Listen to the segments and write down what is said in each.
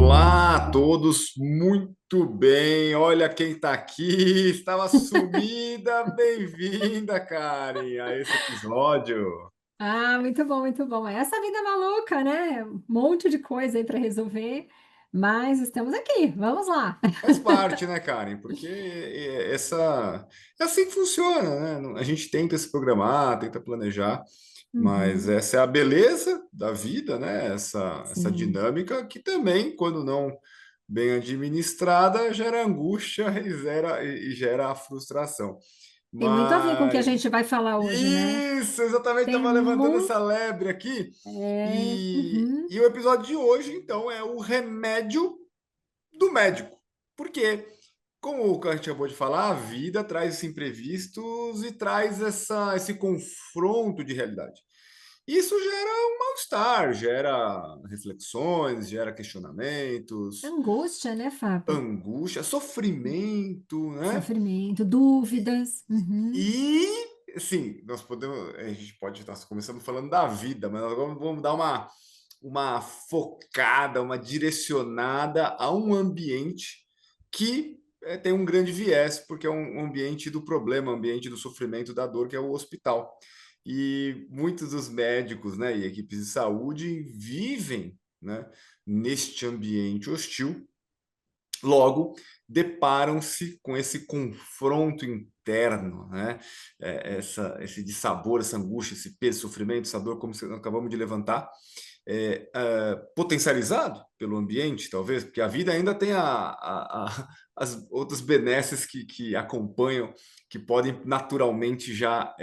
Olá a todos, muito bem. Olha quem está aqui. Estava sumida. Bem-vinda, Karen, a esse episódio. Ah, muito bom, muito bom. Essa vida maluca, né? Um monte de coisa aí para resolver, mas estamos aqui, vamos lá. Faz parte, né, Karen? Porque é assim que funciona, né? A gente tenta se programar, tenta planejar, mas Uhum, essa é a beleza da vida, né? Essa sim. dinâmica que também, quando não bem administrada, gera angústia e gera frustração. Tem muito a ver com o que a Mas gente vai falar hoje, né? isso, exatamente, Tem estava levantando muito. essa lebre aqui. E, Uhum. e o episódio de hoje, então, é o remédio do médico. Por quê? Como o que a gente acabou de falar, a vida traz esses imprevistos e traz esse confronto de realidade. Isso gera um mal-estar, gera reflexões, gera questionamentos, Angústia, né, Fábio? angústia, sofrimento, né? Sofrimento, dúvidas. Uhum, E, assim, a gente pode estar começando falando da vida, mas agora vamos dar uma focada, uma direcionada a um ambiente que tem um grande viés, porque é um ambiente do problema, um ambiente do sofrimento, da dor, que é o hospital. E muitos dos médicos, né, e equipes de saúde vivem, né, neste ambiente hostil. Logo, deparam-se com esse confronto interno, né? Esse dissabor, essa angústia, esse peso, sofrimento, essa dor, como acabamos de levantar, potencializado pelo ambiente, talvez, porque a vida ainda tem as outras benesses que acompanham, que podem naturalmente já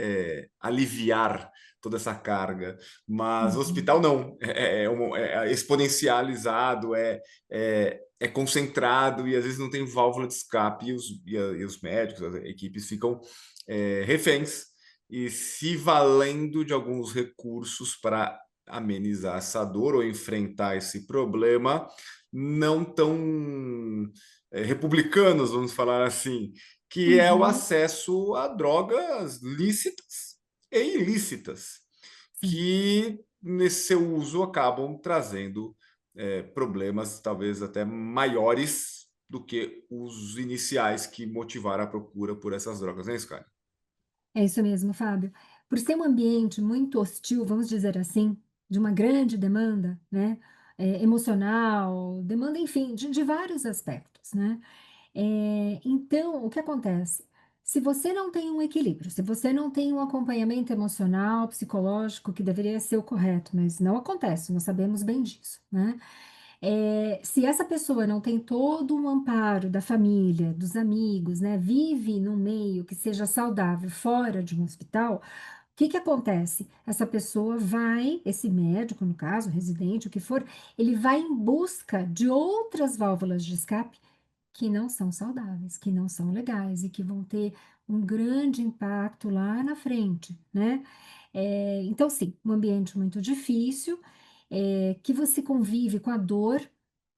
aliviar toda essa carga, mas o uhum. hospital não, é exponencializado, é concentrado e às vezes não tem válvula de escape e os médicos, as equipes ficam reféns e se valendo de alguns recursos para amenizar essa dor ou enfrentar esse problema, não tão republicanos, vamos falar assim, que é o Uhum, acesso a drogas lícitas e ilícitas, sim. que nesse seu uso acabam trazendo problemas talvez até maiores do que os iniciais que motivaram a procura por essas drogas, né, Sky? É isso mesmo, Fábio. Por ser um ambiente muito hostil, vamos dizer assim, de uma grande demanda, né, emocional, demanda, enfim, de vários aspectos, né? Então, o que acontece? Se você não tem um equilíbrio, se você não tem um acompanhamento emocional, psicológico, que deveria ser o correto, mas não acontece, nós sabemos bem disso, né? Se essa pessoa não tem todo um amparo da família, dos amigos, né, vive num meio que seja saudável fora de um hospital, o que que acontece? Essa pessoa vai, esse médico, no caso, residente, o que for, ele vai em busca de outras válvulas de escape que não são saudáveis, que não são legais e que vão ter um grande impacto lá na frente, né? Então, sim, um ambiente muito difícil, que você convive com a dor,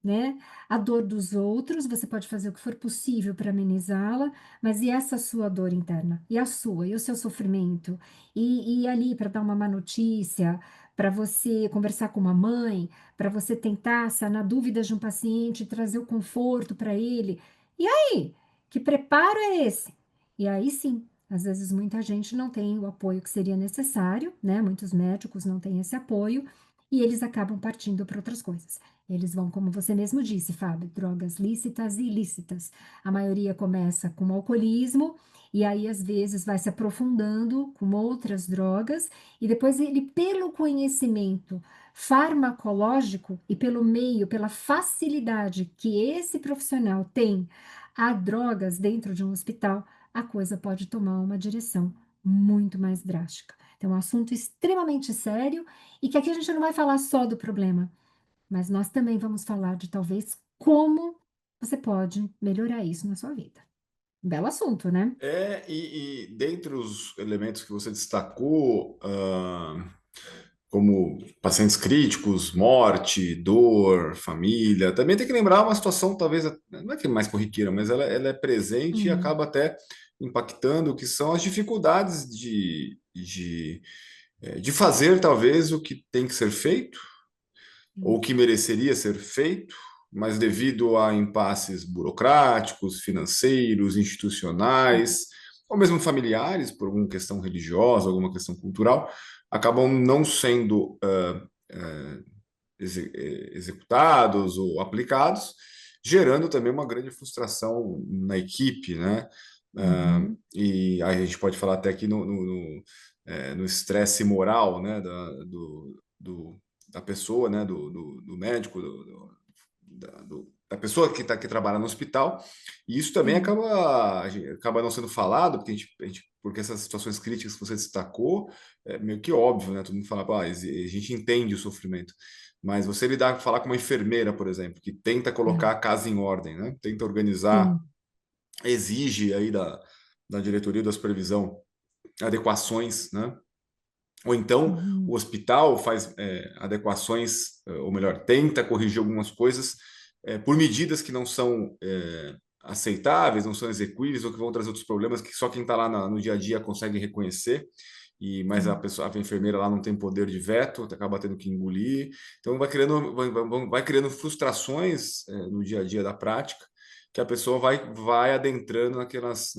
né? A dor dos outros, você pode fazer o que for possível para amenizá-la, mas e essa sua dor interna? E a sua? E o seu sofrimento? E ali para dar uma má notícia, para você conversar com uma mãe, para você tentar sanar dúvidas de um paciente, trazer o conforto para ele. E aí? Que preparo é esse? E aí sim, às vezes muita gente não tem o apoio que seria necessário, né? Muitos médicos não têm esse apoio e eles acabam partindo para outras coisas. Eles vão, como você mesmo disse, Fábio, drogas lícitas e ilícitas. A maioria começa com alcoolismo e aí às vezes vai se aprofundando com outras drogas e depois ele, pelo conhecimento farmacológico e pelo meio, pela facilidade que esse profissional tem a drogas dentro de um hospital, a coisa pode tomar uma direção muito mais drástica. Então, é um assunto extremamente sério e que aqui a gente não vai falar só do problema, mas nós também vamos falar de talvez como você pode melhorar isso na sua vida. Belo assunto, né? E dentre os elementos que você destacou, como pacientes críticos, morte, dor, família, também tem que lembrar uma situação, talvez, não é que é mais corriqueira, mas ela é presente e Hum, acaba até impactando, que são as dificuldades de fazer, talvez, o que tem que ser feito, ou o sim. que mereceria ser feito, mas devido a impasses burocráticos, financeiros, institucionais, ou mesmo familiares, por alguma questão religiosa, alguma questão cultural, acabam não sendo executados ou aplicados, gerando também uma grande frustração na equipe, né? Uhum. E aí a gente pode falar até aqui no estresse moral, né, da pessoa, né, do médico, da pessoa que trabalha no hospital, e isso também Sim. acaba não sendo falado, porque essas situações críticas que você destacou, é meio que óbvio, né? Todo mundo fala, "Ah, a gente entende o sofrimento, mas você falar com uma enfermeira, por exemplo, que tenta colocar É. a casa em ordem, né? Tenta organizar, Sim. exige aí da diretoria da supervisão adequações, né? Ou então o Uhum. hospital faz adequações, ou melhor, tenta corrigir algumas coisas por medidas que não são aceitáveis, não são execuíveis ou que vão trazer outros problemas que só quem está lá no dia a dia consegue reconhecer. Mas Sim. a enfermeira lá não tem poder de veto, acaba tendo que engolir. Então vai criando frustrações no dia a dia da prática que a pessoa vai adentrando naquelas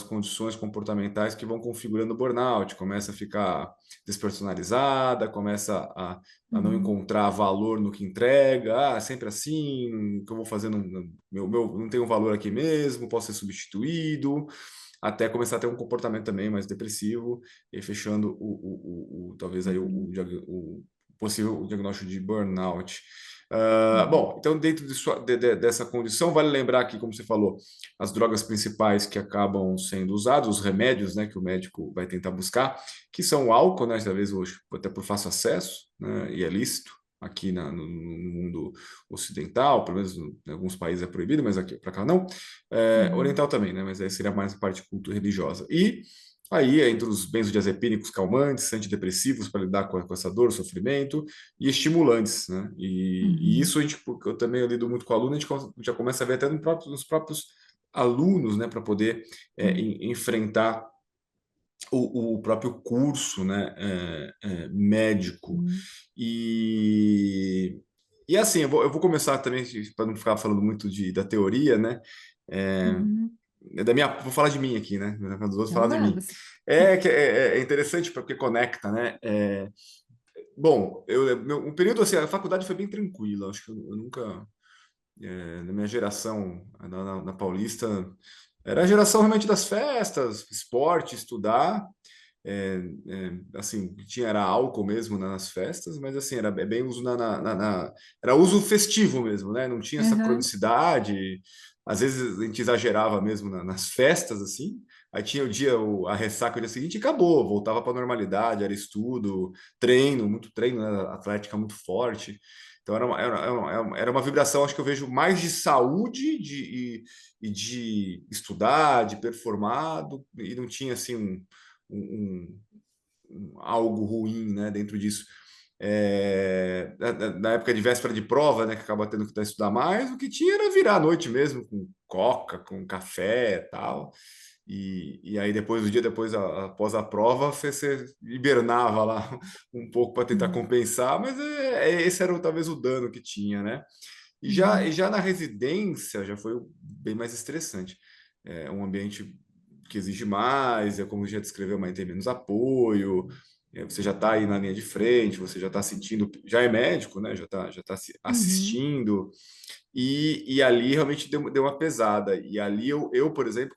condições comportamentais que vão configurando o burnout, começa a ficar despersonalizada, começa a não Uhum. encontrar valor no que entrega, sempre assim, o que eu vou fazer não tem um valor aqui mesmo, posso ser substituído, até começar a ter um comportamento também mais depressivo, e fechando talvez aí Uhum. o possível diagnóstico de burnout. Uhum. Bom, então dentro dessa condição, vale lembrar que, como você falou, as drogas principais que acabam sendo usadas, os remédios, né, que o médico vai tentar buscar, que são o álcool, né, talvez hoje até por fácil acesso, né, e é lícito aqui no mundo ocidental, pelo menos em alguns países é proibido, mas aqui para cá não. Uhum. Oriental também, né, mas aí seria mais a parte culto religiosa. E aí, entre os benzodiazepínicos calmantes, antidepressivos para lidar com essa dor, sofrimento, e estimulantes, né? E Uhum. isso porque eu também lido muito com aluno, a gente já começa a ver até nos próprios alunos, né, para poder Sim. enfrentar o próprio curso, né, médico. Uhum. E, e assim, eu vou começar também, para não ficar falando muito da teoria, né? É, Uhum. vou falar de mim aqui, né? Dos outros Então falar de mim. vamos. É interessante porque conecta, né? Bom, um período assim, a faculdade foi bem tranquila. Acho que eu nunca, na minha geração, na Paulista, era a geração realmente das festas, esporte, estudar. Assim, o que tinha era álcool mesmo nas festas, mas assim, era bem uso era uso festivo mesmo, né? Não tinha essa Uhum. cronicidade. Às vezes a gente exagerava mesmo nas festas, assim. Aí tinha a ressaca o dia seguinte e acabou, voltava para a normalidade, era estudo, treino, muito treino, né? Atlética muito forte. Então era uma vibração, acho que eu vejo mais de saúde e de estudar, de performado, e não tinha assim um, algo ruim, né, dentro disso. Na época de véspera de prova, né, que acaba tendo que estudar mais, o que tinha era virar à noite mesmo, com coca, com café e tal. E aí depois, o dia depois, após a prova, você hibernava lá um pouco para tentar Uhum. compensar, mas esse era talvez o dano que tinha, né? E Uhum. já na residência já foi bem mais estressante. É um ambiente que exige mais, como já descreveu, mas tem menos apoio. Você já está aí na linha de frente, você já está sentindo, já é médico, né? Já tá se Uhum. assistindo. E ali realmente deu uma pesada. E ali por exemplo,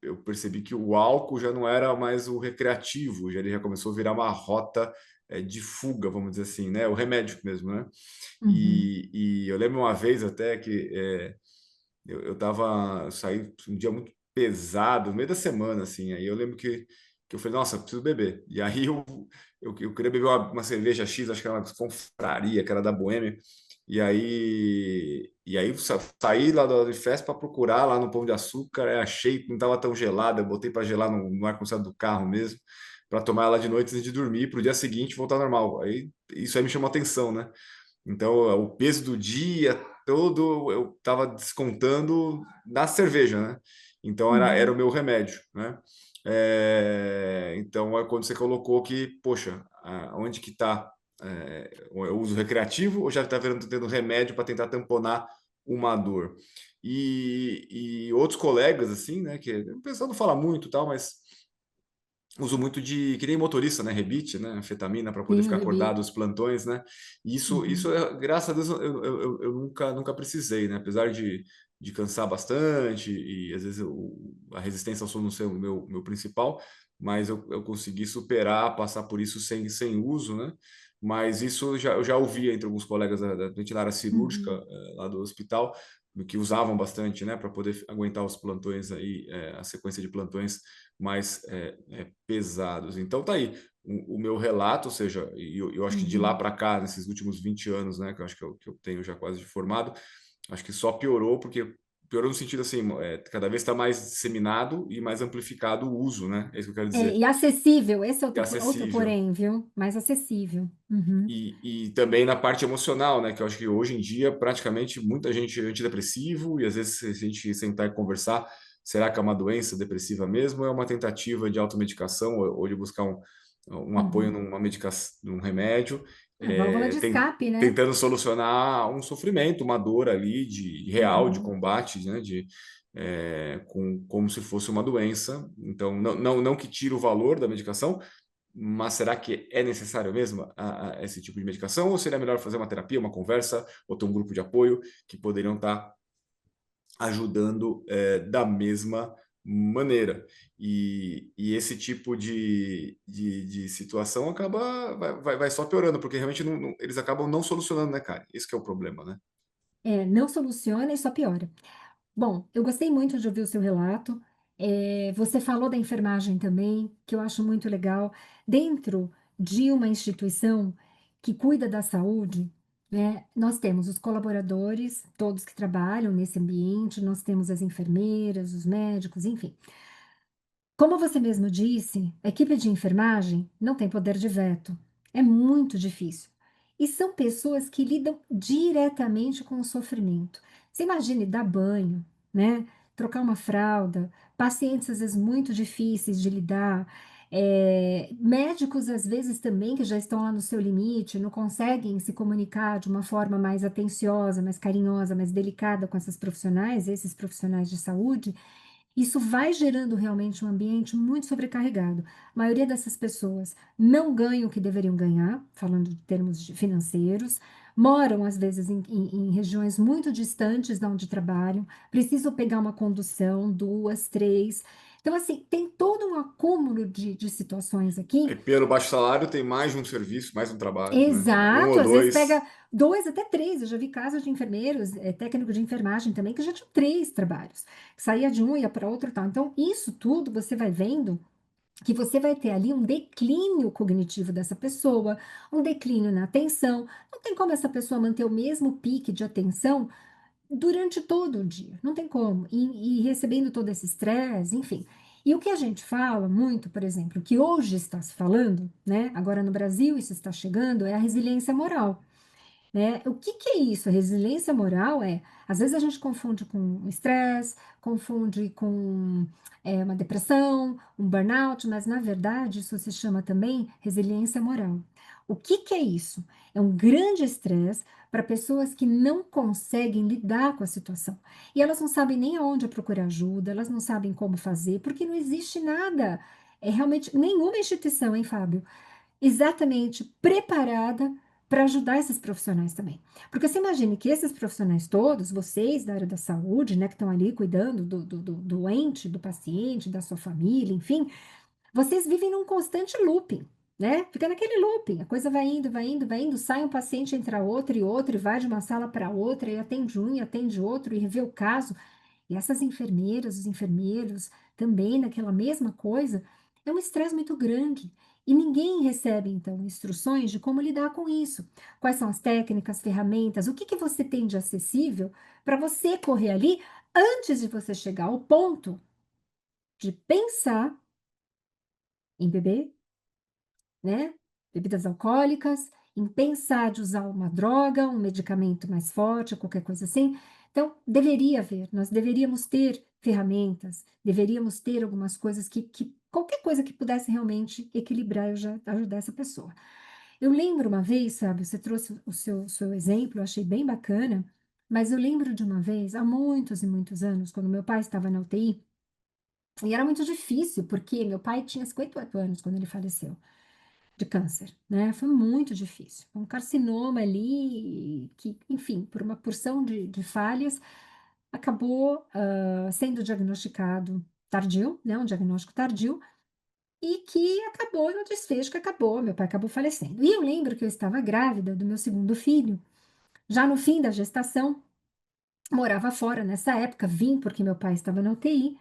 eu percebi que o álcool já não era mais o recreativo, ele já começou a virar uma rota de fuga, vamos dizer assim, né? O remédio mesmo, né? Uhum. E eu lembro uma vez até que eu saí um dia muito pesado, no meio da semana, assim, aí eu lembro que eu falei, nossa, eu preciso beber. E aí eu queria beber uma cerveja X, acho que era uma confraria, que era da Boêmia, e aí saí lá de festa para procurar lá no Pão de Açúcar, achei que não estava tão gelada, eu botei para gelar no ar-condicionado do carro mesmo, para tomar ela de noite antes de dormir, para o dia seguinte voltar ao normal. Aí isso aí me chamou atenção, né? Então, o peso do dia todo eu estava descontando na cerveja, né? Então, era o Uhum. meu remédio, né? Então, é quando você colocou que, poxa, onde que está? ou é uso recreativo ou já está tendo remédio para tentar tamponar uma dor. E outros colegas, assim, né, que o pessoal não fala muito tal, mas uso muito que nem motorista, né, rebite, né, anfetamina para poder Sim, o ficar acordado rebite. os plantões, né. E isso Uhum, graças a Deus eu nunca precisei, né, apesar de cansar bastante e às vezes a resistência ao sono não ser o meu principal, mas eu consegui superar, passar por isso sem uso, né. Mas isso eu já ouvia entre alguns colegas da área cirúrgica, uhum. lá do hospital, que usavam bastante, né, para poder aguentar os plantões aí, a sequência de plantões mais pesados. Então tá aí o meu relato, ou seja, e eu acho que de lá Uhum. para cá, nesses últimos 20 anos, né, que eu acho que eu tenho já quase de formado, acho que só piorou, porque piorou no sentido assim, cada vez está mais disseminado e mais amplificado o uso, né? É isso que eu quero É, dizer. e acessível, esse é E outro acessível. porém, viu? Mais acessível. Uhum, E também na parte emocional, né? Que eu acho que hoje em dia, praticamente, muita gente é antidepressivo, e às vezes, se a gente sentar e conversar, será que é uma doença depressiva mesmo? Ou é uma tentativa de automedicação ou de buscar um apoio uhum. numa medicação, num remédio, A válvula é, de ten- escape, né? tentando solucionar um sofrimento, uma dor ali de real, de Uhum. combate, né? Como se fosse uma doença. Então, não que tire o valor da medicação, mas será que é necessário mesmo esse tipo de medicação? Ou seria melhor fazer uma terapia, uma conversa, ou ter um grupo de apoio que poderiam estar ajudando da mesma maneira? E esse tipo de situação vai só piorando, porque realmente eles acabam não solucionando, né, cara? Esse que é o problema, né? É, não soluciona e só piora. Bom, eu gostei muito de ouvir o seu relato. Você falou da enfermagem também, que eu acho muito legal. Dentro de uma instituição que cuida da saúde, né, nós temos os colaboradores, todos que trabalham nesse ambiente, nós temos as enfermeiras, os médicos, enfim. Como você mesmo disse, a equipe de enfermagem não tem poder de veto. É muito difícil. E são pessoas que lidam diretamente com o sofrimento. Você imagine dar banho, né? Trocar uma fralda, pacientes às vezes muito difíceis de lidar, médicos às vezes também que já estão lá no seu limite, não conseguem se comunicar de uma forma mais atenciosa, mais carinhosa, mais delicada com essas profissionais, esses profissionais de saúde. Isso vai gerando realmente um ambiente muito sobrecarregado. A maioria dessas pessoas não ganham o que deveriam ganhar, falando de termos financeiros, moram às vezes em regiões muito distantes da onde trabalham, precisam pegar uma condução, duas, três. Então, assim, tem todo um acúmulo de situações Aí, aqui. pelo baixo salário, tem mais de um serviço, mais um trabalho, né? Um Exato, ou às vezes dois. pega 2 até 3. Eu já vi casos de enfermeiros, técnico de enfermagem também, que já tinham 3 trabalhos, que saía de um, ia para outro e tal. Então, isso tudo você vai vendo que você vai ter ali um declínio cognitivo dessa pessoa, um declínio na atenção. Não tem como essa pessoa manter o mesmo pique de atenção durante todo o dia, não tem como. E recebendo todo esse estresse, enfim. E o que a gente fala muito, por exemplo, que hoje está se falando, né? Agora no Brasil isso está chegando, é a resiliência moral. Né? O que que é isso? A resiliência moral às vezes a gente confunde com estresse, confunde com uma depressão, um burnout, mas na verdade isso se chama também resiliência moral. O que que é isso? É um grande estresse para pessoas que não conseguem lidar com a situação. E elas não sabem nem aonde procurar ajuda, elas não sabem como fazer, porque não existe nada, realmente nenhuma instituição, hein, Fábio? Exatamente, preparada para ajudar esses profissionais também. Porque você imagine que esses profissionais todos, vocês da área da saúde, né, que estão ali cuidando do doente, do paciente, da sua família, enfim, vocês vivem num constante looping, né? Fica naquele looping, a coisa vai indo, vai indo, vai indo, sai um paciente, entra outro, e vai de uma sala para outra, e atende um, e atende outro, e revê o caso. E essas enfermeiras, os enfermeiros, também naquela mesma coisa, é um estresse muito grande. E ninguém recebe, então, instruções de como lidar com isso. Quais são as técnicas, ferramentas, o que que você tem de acessível para você correr ali antes de você chegar ao ponto de pensar em beber, né? Bebidas alcoólicas, em pensar de usar uma droga, um medicamento mais forte, qualquer coisa assim. Então, deveria haver, nós deveríamos ter ferramentas, deveríamos ter algumas coisas qualquer coisa que pudesse realmente equilibrar e ajudar essa pessoa. Eu lembro uma vez, sabe, você trouxe o seu exemplo, eu achei bem bacana, mas eu lembro de uma vez, há muitos e muitos anos, quando meu pai estava na UTI, e era muito difícil, porque meu pai tinha 58 anos quando ele faleceu de câncer, né? Foi muito difícil. Um carcinoma ali, que, enfim, por uma porção de falhas, acabou sendo diagnosticado tardio, né? Um diagnóstico tardio, e que acabou no desfecho que acabou. Meu pai acabou falecendo. E eu lembro que eu estava grávida do meu segundo filho, já no fim da gestação, morava fora nessa época, vim porque meu pai estava na UTI.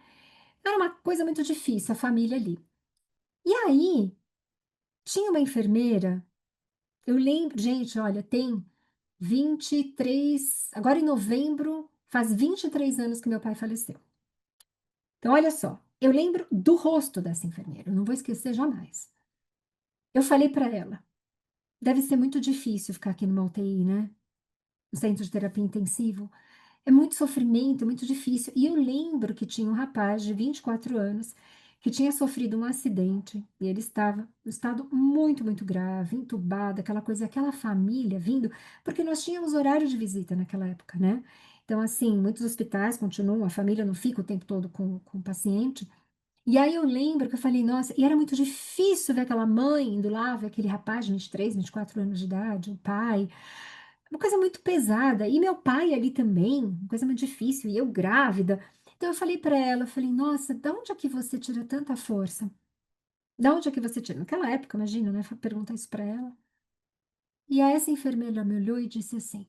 Era uma coisa muito difícil, a família ali. E aí, tinha uma enfermeira, eu lembro, gente, olha, tem 23, agora em novembro, faz 23 anos que meu pai faleceu. Então, olha só, eu lembro do rosto dessa enfermeira, eu não vou esquecer jamais. Eu falei para ela, deve ser muito difícil ficar aqui numa UTI, né? No centro de terapia intensivo. É muito sofrimento, é muito difícil. E eu lembro que tinha um rapaz de 24 anos que tinha sofrido um acidente e ele estava em estado muito, muito grave, entubado, aquela coisa, aquela família vindo, porque nós tínhamos horário de visita naquela época, né? Então, assim, muitos hospitais continuam, a família não fica o tempo todo com o paciente. E aí eu lembro que eu falei, nossa, e era muito difícil ver aquela mãe indo lá, ver aquele rapaz de 23, 24 anos de idade, o pai, uma coisa muito pesada. E meu pai ali também, uma coisa muito difícil, e eu grávida. Então eu falei para ela, eu falei, nossa, de onde é que você tira tanta força? De onde é que você tira? Naquela época, imagina, né? Perguntar isso para ela. E aí essa enfermeira me olhou e disse assim: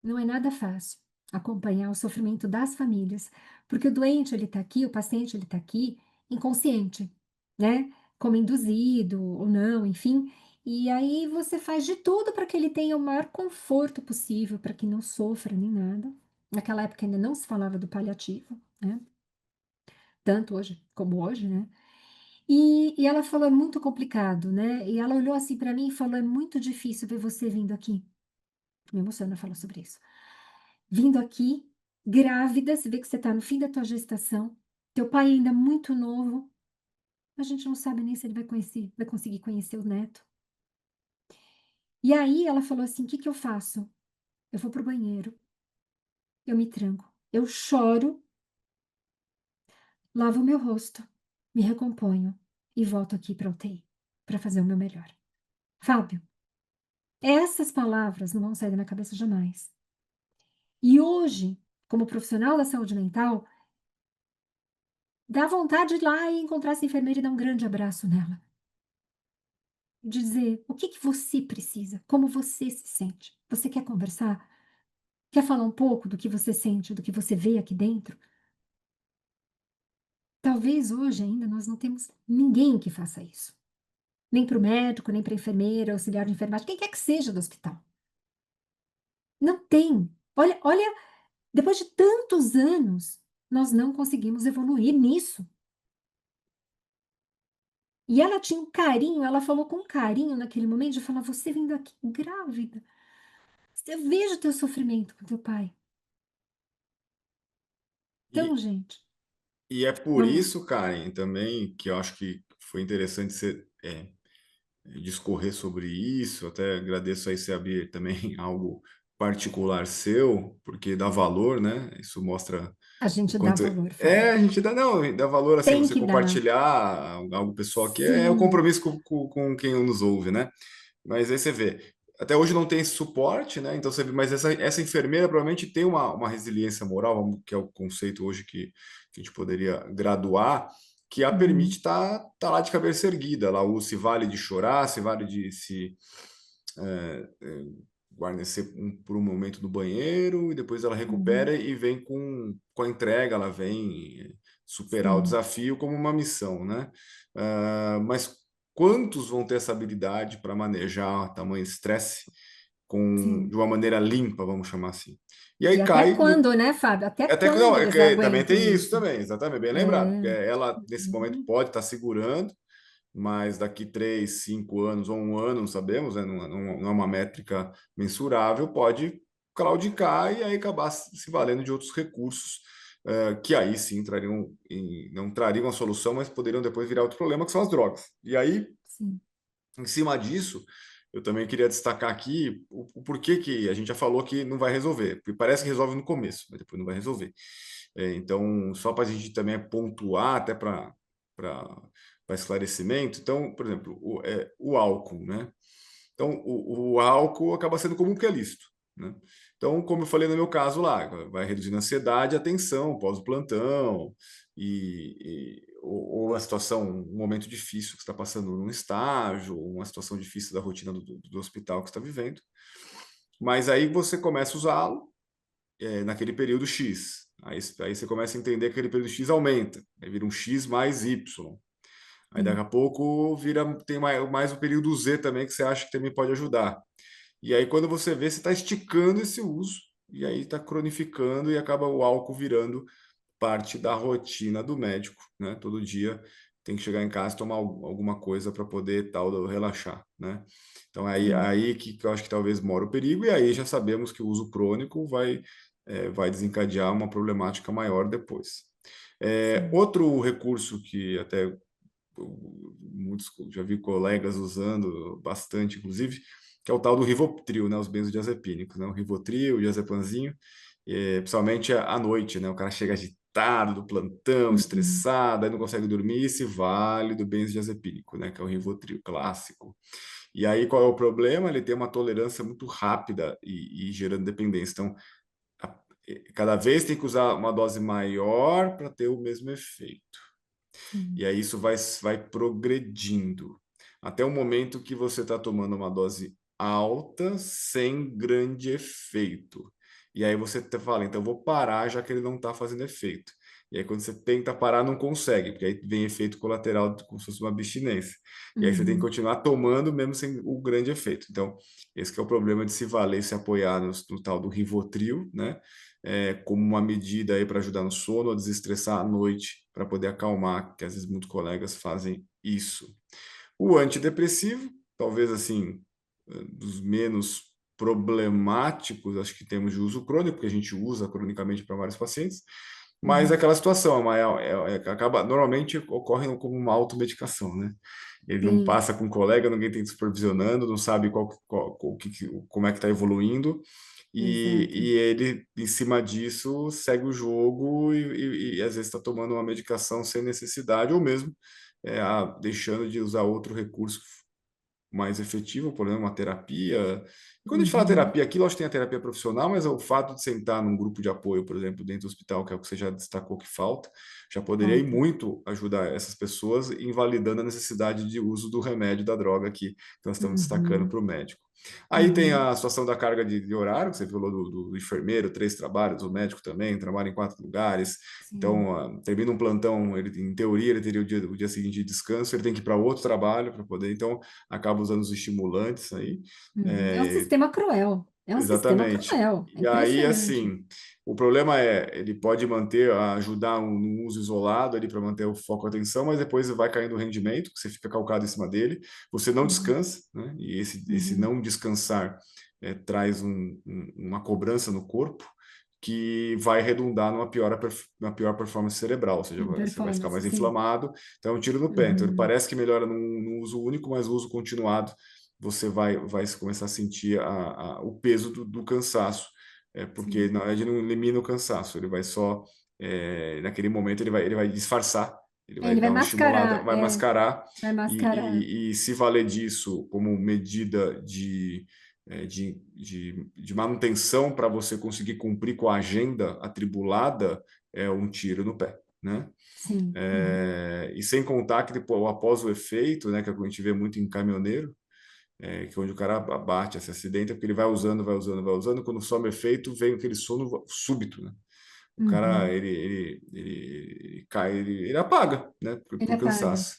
não é nada fácil acompanhar o sofrimento das famílias, porque o doente ele está aqui, o paciente ele está aqui inconsciente, né? Como induzido ou não, enfim. E aí você faz de tudo para que ele tenha o maior conforto possível, para que não sofra nem nada. Naquela época ainda não se falava do paliativo, né? Tanto hoje como hoje, né? E ela falou, é muito complicado, né? E ela olhou assim para mim e falou, é muito difícil ver você vindo aqui. Me emociona falar sobre isso. Vindo aqui, grávida, você vê que você está no fim da tua gestação, teu pai ainda muito novo, a gente não sabe nem se ele vai conseguir conhecer o neto. E aí ela falou assim: o que que eu faço? Eu vou pro banheiro, eu me tranco, eu choro, lavo o meu rosto, me recomponho e volto aqui para UTI para fazer o meu melhor. Fábio, essas palavras não vão sair da minha cabeça jamais. E hoje, como profissional da saúde mental, dá vontade de ir lá e encontrar essa enfermeira e dar um grande abraço nela. Dizer o que que você precisa, como você se sente. Você quer conversar? Quer falar um pouco do que você sente, do que você vê aqui dentro? Talvez hoje ainda nós não temos ninguém que faça isso. Nem para o médico, nem para a enfermeira, auxiliar de enfermagem, quem quer que seja do hospital. Não tem. Olha, olha, depois de tantos anos, nós não conseguimos evoluir nisso. E ela tinha um carinho, ela falou com carinho naquele momento de falar: você vindo aqui grávida, eu vejo o teu sofrimento com teu pai. Então, E, gente, e é por vamos lá. isso, Karen, também que eu acho que foi interessante você discorrer sobre isso. Até agradeço aí você abrir também algo particular seu, porque dá valor, né? Isso mostra A o gente dá quanto valor, a Fábio. gente dá, não, dá valor assim, Tem você que dar. compartilhar algo pessoal que é o Sim, compromisso com quem nos ouve, né? Mas aí você vê, até hoje não tem esse suporte, né? Então você vê, mas essa enfermeira provavelmente tem uma resiliência moral, que é o conceito hoje que a gente poderia graduar, que a permite uhum, tá lá de cabeça erguida, lá o se vale de chorar, se vale de se guarnecer por um momento no banheiro e depois ela uhum, recupera e vem com a entrega, ela vem superar o sim, desafio como uma missão, né? Mas quantos vão ter essa habilidade para manejar tamanho estresse de sim. uma maneira limpa, vamos chamar assim? E E aí até cai no, quando, né, Fábio? Até até que não, quando é eles também aguentam tem isso isso? também, exatamente, bem lembrado, porque É, ela nesse momento uhum, pode estar segurando, mas daqui 3, 5 anos ou um ano, não sabemos, né? Não é uma métrica mensurável, pode claudicar e aí acabar se valendo de outros recursos, que aí sim trariam, não trariam a solução, mas poderiam depois virar outro problema, que são as drogas. E aí, sim, em cima disso, eu também queria destacar aqui o porquê que a gente já falou que não vai resolver, porque parece que resolve no começo, mas depois não vai resolver. Então, só para a gente também pontuar, até para esclarecimento, então, por exemplo, o álcool, né? Então, o álcool acaba sendo comum porque é lícito, né? Então, como eu falei no meu caso lá, vai reduzindo a ansiedade, a tensão pós o plantão, ou a situação, um momento difícil que você está passando num estágio, ou uma situação difícil da rotina do hospital que você está vivendo. Mas aí você começa a usá-lo naquele período X. Aí você começa a entender que aquele período X aumenta, aí vira um X mais Y. Aí daqui Sim, a pouco tem mais o período Z também, que você acha que também pode ajudar. E aí, quando você vê, você está esticando esse uso, e aí está cronificando e acaba o álcool virando parte da rotina do médico, né? Todo dia tem que chegar em casa e tomar alguma coisa para poder relaxar, né? Então, sim, aí que eu acho que talvez mora o perigo, e aí já sabemos que o uso crônico vai desencadear uma problemática maior depois. sim. Outro recurso que até muitos já vi colegas usando bastante, inclusive, que é o tal do Rivotril, né? Os benzodiazepínicos, né? O Rivotril, o diazepamzinho, principalmente à noite, né? O cara chega agitado do plantão, Uhum. estressado, aí não consegue dormir, e se vale do benzodiazepínico, né? Que é o Rivotril clássico. E aí qual é o problema? Ele tem uma tolerância muito rápida e gerando dependência. Então, cada vez tem que usar uma dose maior para ter o mesmo efeito. E Sim. aí isso vai progredindo até o momento que você está tomando uma dose alta sem grande efeito. E aí você fala, então eu vou parar já que ele não está fazendo efeito. E aí quando você tenta parar, não consegue, porque aí vem efeito colateral como se fosse uma abstinência. E aí você tem que Uhum. continuar tomando mesmo sem o grande efeito. Então, esse que é o problema de se valer e se apoiar no tal do Rivotril, né? Como uma medida aí para ajudar no sono, a desestressar à noite, para poder acalmar, que às vezes muitos colegas fazem isso. O antidepressivo, talvez assim, dos menos problemáticos, acho que temos de uso crônico, porque a gente usa cronicamente para vários pacientes, mas é Uhum. aquela situação, acaba, normalmente ocorre como uma automedicação, né? Ele não Sim. passa com um colega, ninguém tem supervisionando, não sabe como é que está evoluindo, Exato. e ele, em cima disso, segue o jogo e às vezes está tomando uma medicação sem necessidade, ou mesmo deixando de usar outro recurso mais efetivo, por exemplo, uma terapia. E quando a gente fala Uhum. terapia aqui, lógico que tem a terapia profissional, mas o fato de sentar num grupo de apoio, por exemplo, dentro do hospital, que é o que você já destacou que falta, já poderia ir Falta. muito ajudar essas pessoas, invalidando a necessidade de uso do remédio, da droga que nós estamos destacando Uhum. para o médico. Aí tem Uhum. a situação da carga de horário, que você falou do enfermeiro, 3 trabalhos, o médico também, trabalha em 4 lugares. Sim. Então, termina um plantão, em teoria, ele teria o dia seguinte de descanso, ele tem que ir para outro trabalho para poder. Então, acaba usando os estimulantes aí. Uhum. É um É, sistema cruel. É um sistema exatamente. cruel. É E aí, impressionante. assim, o problema ele pode ajudar no uso isolado ali para manter o foco e a atenção, mas depois vai caindo o rendimento, que você fica calcado em cima dele, você não Uhum. descansa, né? E esse Uhum. não descansar traz uma cobrança no corpo que vai redundar numa pior performance cerebral, ou seja, Em você vai ficar performance, mais sim. inflamado, então é um tiro no pé. Então, ele Uhum. parece que melhora num uso único, mas o uso continuado você vai começar a sentir o peso do cansaço, porque Sim. na verdade não elimina o cansaço, ele vai só, naquele momento, ele vai disfarçar, ele É, vai ele vai dar uma estimulada, mascarar. vai mascarar Vai mascarar. e se valer disso como medida de manutenção para você conseguir cumprir com a agenda atribulada, é um tiro no pé, né? Sim. Uhum. E sem contar que depois, após o efeito, né, que a gente vê muito em caminhoneiro, que é onde o cara bate, se acidenta, porque ele vai usando, vai usando, vai usando, quando some efeito, vem aquele sono súbito, né? O cara, Uhum. ele cai, ele apaga, né, Ele por apaga. cansaço.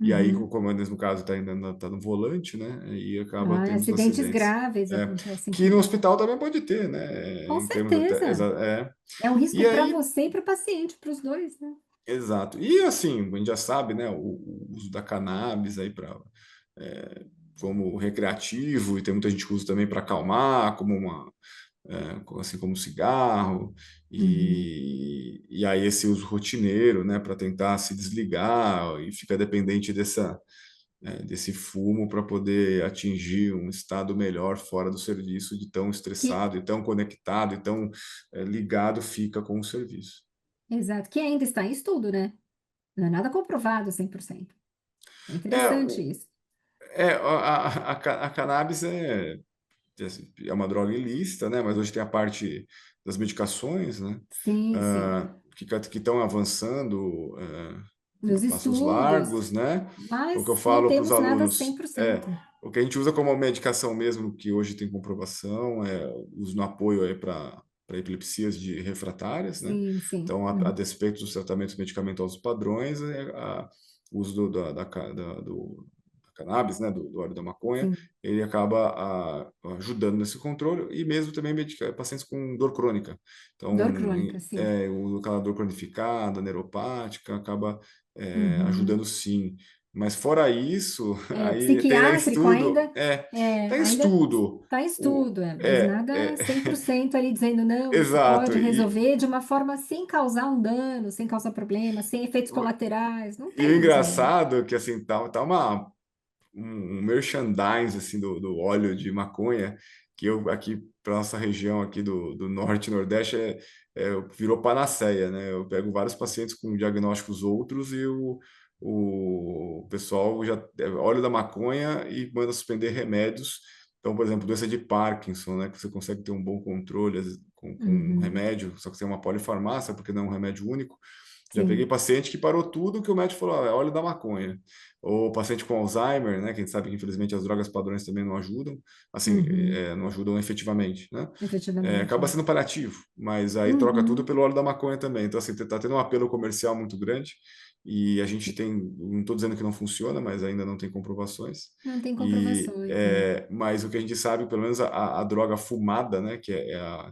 E aí, Uhum. como no caso está ainda tá no volante, né, e acaba Ah, tendo os acidentes acidentes. graves É, acontecem que no com ele. hospital também pode ter, né, Com em termos até, certeza. É um e risco para aí, você e para o paciente, para os dois, né? exato. E assim, a gente já sabe, né, o uso da cannabis aí para como recreativo, e tem muita gente que usa também para acalmar, como assim como cigarro, Uhum. e aí esse uso rotineiro, né, para tentar se desligar e fica dependente desse fumo para poder atingir um estado melhor fora do serviço, de tão Que, estressado, e tão conectado, e tão ligado fica com o serviço. exato, que ainda está em estudo, né? Não é nada comprovado 100%. É É, interessante isso. a cannabis é uma droga ilícita, né? Mas hoje tem a parte das medicações, né? Sim, sim. Que estão avançando a Nos passos estudos, largos, né? O que eu mas não falo para os temos nada alunos 100%. o que a gente usa como medicação mesmo, que hoje tem comprovação, uso no apoio aí para epilepsias de refratárias, né? Sim, sim. Então, a Uhum. despeito dos tratamentos medicamentosos padrões, o uso da cannabis, né, do óleo da maconha, Sim. ele acaba ajudando nesse controle e mesmo também pacientes com dor crônica. Então, Dor crônica, sim. aquela dor cronificada, neuropática, acaba Uhum. ajudando sim. Mas fora isso, É, aí tem na psiquiátrico estudo, ainda, é, tem ainda estudo, está em o, estudo, mas é, nada é, 100% ali dizendo, não, isso exato, pode resolver de uma forma sem causar um dano, sem causar problema, sem efeitos colaterais. Não e o tem isso ainda. engraçado é que assim, tá um merchandise assim, do óleo de maconha, que eu aqui para nossa região aqui do norte e nordeste virou panaceia, né? Eu pego vários pacientes com diagnósticos outros e o pessoal já óleo da maconha e manda suspender remédios. Então, por exemplo, doença de Parkinson, né? Que você consegue ter um bom controle às vezes, com um Uhum. remédio, só que tem uma polifarmácia, porque não é um remédio único. Já peguei Sim. paciente que parou tudo que o médico falou, é óleo da maconha. Ou paciente com Alzheimer, né? Que a gente sabe que infelizmente as drogas padrões também não ajudam, assim, Uhum. não ajudam efetivamente, né? Efetivamente, Acaba é. sendo paliativo, mas aí troca tudo Uhum. pelo óleo da maconha também. Então, assim, tá tendo um apelo comercial muito grande e a gente Sim. tem, não estou dizendo que não funciona, mas ainda não tem comprovações. Não tem comprovações, né? Mas o que a gente sabe, pelo menos a droga fumada, né, que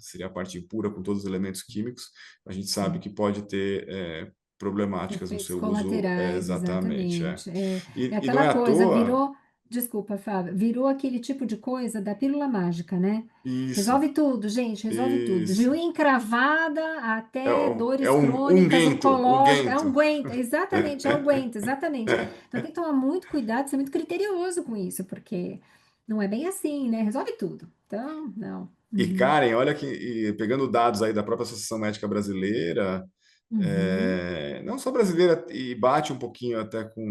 seria a parte impura com todos os elementos químicos, a gente sabe Sim. que pode ter problemáticas no Efeitos seu uso, colaterais, exatamente. exatamente. É E não é aquela à coisa, toa virou, desculpa, Fábio, virou aquele tipo de coisa da pílula mágica, né? isso, Resolve tudo, gente, resolve tudo. De isso. unha encravada até É dores um crônicas, unguento, oncológicas, é unguento. unguento, exatamente, é unguento, exatamente. Então tem que tomar muito cuidado, ser muito criterioso com isso, porque não é bem assim, né? Resolve tudo. Então, não. E Uhum, Karen, olha que pegando dados aí da própria Associação Médica Brasileira, uhum, não só brasileira, e bate um pouquinho até com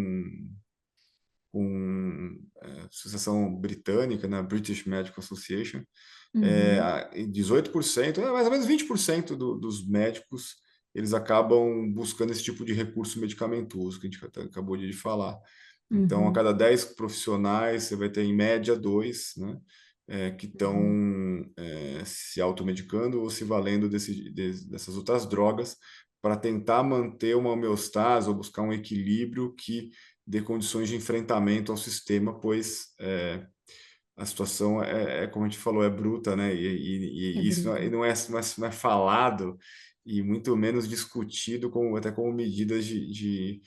a Associação Britânica, né, British Medical Association, uhum, em 18%, mais ou menos 20% dos médicos, eles acabam buscando esse tipo de recurso medicamentoso que a gente acabou de falar. Então, a uhum, cada 10 profissionais, você vai ter em média dois, né, que estão uhum. se automedicando ou se valendo dessas outras drogas para tentar manter uma homeostase ou buscar um equilíbrio que dê condições de enfrentamento ao sistema, pois a situação como a gente falou, é bruta, né? É E isso bruto. não é falado e muito menos discutido até como medidas de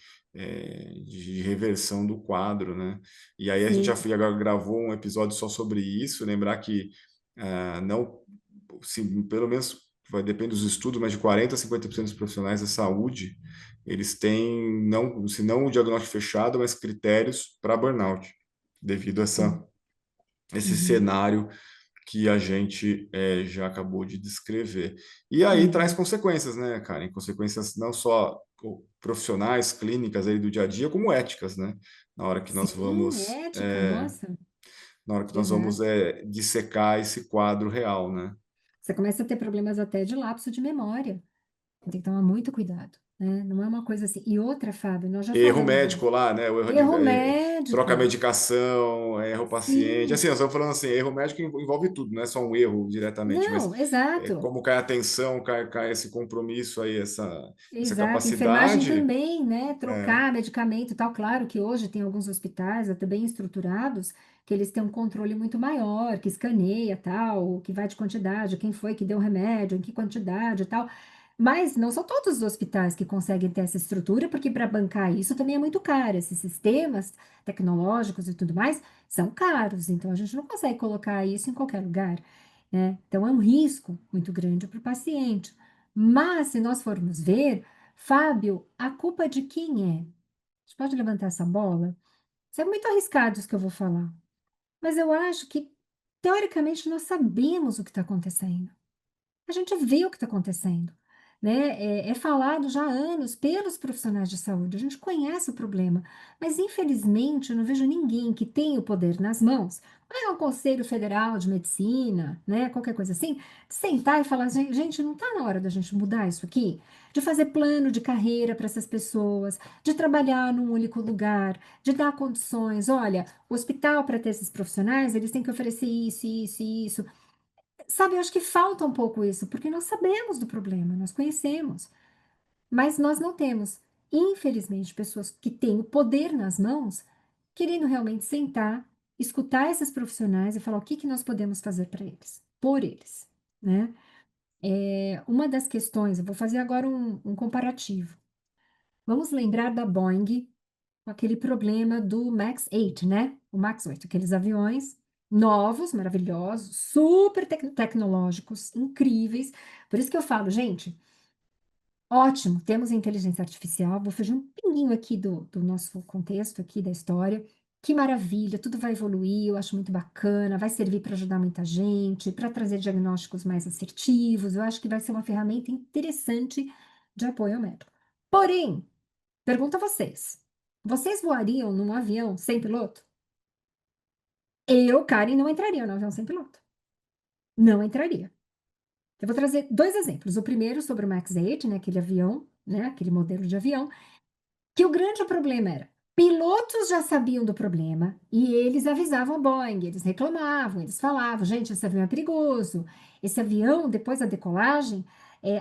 reversão do quadro, né? E aí a gente Sim. agora gravou um episódio só sobre isso, lembrar que não, se, pelo menos vai depender dos estudos, mas de 40 a 50% dos profissionais da saúde, eles têm, não, se não o diagnóstico fechado, mas critérios para burnout, devido a Sim. esse Uhum, cenário que a gente já acabou de descrever. E aí traz uhum. consequências, né, Karen? Consequências não só profissionais, clínicas aí do dia a dia, como éticas, né? Na hora que nós Sim, vamos, ética, nossa, na hora que nós vamos exato. dissecar esse quadro real, né? Você começa a ter problemas até de lapso de memória. Tem que tomar muito cuidado, né? Não é uma coisa assim. E outra, Fábio, nós já Erro falamos disso. médico lá, né? O erro Erro troca a médico. medicação, erro paciente. Sim. Assim, nós estamos falando assim, erro médico envolve tudo, não é só um erro diretamente, mas Não, exato. como cai a atenção, cai esse compromisso aí, essa Exato, enfermagem capacidade. também, né? É, Trocar medicamento e tal. Claro que hoje tem alguns hospitais até bem estruturados que eles têm um controle muito maior, que escaneia tal, que vai de quantidade, quem foi que deu o remédio, em que quantidade e tal. Mas não são todos os hospitais que conseguem ter essa estrutura, porque para bancar isso também é muito caro. Esses sistemas tecnológicos e tudo mais são caros, então a gente não consegue colocar isso em qualquer lugar, né? Então é um risco muito grande para o paciente. Mas, se nós formos ver, Fábio, a culpa de quem é? A gente pode levantar essa bola? Isso é muito arriscado isso que eu vou falar, mas eu acho que, teoricamente, nós sabemos o que está acontecendo. A gente vê o que está acontecendo, né? É falado já há anos pelos profissionais de saúde, a gente conhece o problema, mas infelizmente eu não vejo ninguém que tenha o poder nas mãos, é um Conselho Federal de Medicina, né? Qualquer coisa assim, sentar e falar, gente, não está na hora da gente mudar isso aqui? De fazer plano de carreira para essas pessoas, de trabalhar num único lugar, de dar condições. Olha, o hospital, para ter esses profissionais, eles têm que oferecer isso, isso e isso. Sabe, eu acho que falta um pouco isso, porque nós sabemos do problema, nós conhecemos, mas nós não temos, infelizmente, pessoas que têm o poder nas mãos, querendo realmente sentar, escutar esses profissionais e falar o que que nós podemos fazer para eles, por eles, né? Uma das questões, eu vou fazer agora um comparativo. Vamos lembrar da Boeing com aquele problema do Max 8, né? O Max 8, aqueles aviões novos, maravilhosos, super tecnológicos, incríveis. Por isso que eu falo, gente, ótimo, temos a inteligência artificial. Vou fazer um pinguinho aqui do nosso contexto aqui da história. Que maravilha, tudo vai evoluir, eu acho muito bacana, vai servir para ajudar muita gente, para trazer diagnósticos mais assertivos. Eu acho que vai ser uma ferramenta interessante de apoio ao médico. Porém, pergunto a vocês: vocês voariam num avião sem piloto? Eu, Karen, não entraria no avião sem piloto. Não entraria. Eu vou trazer 2 exemplos. O primeiro sobre o Max 8, né, aquele avião, né, aquele modelo de avião, que o grande problema era, pilotos já sabiam do problema e eles avisavam a Boeing, eles reclamavam, eles falavam: "Gente, esse avião é perigoso". Esse avião, depois da decolagem,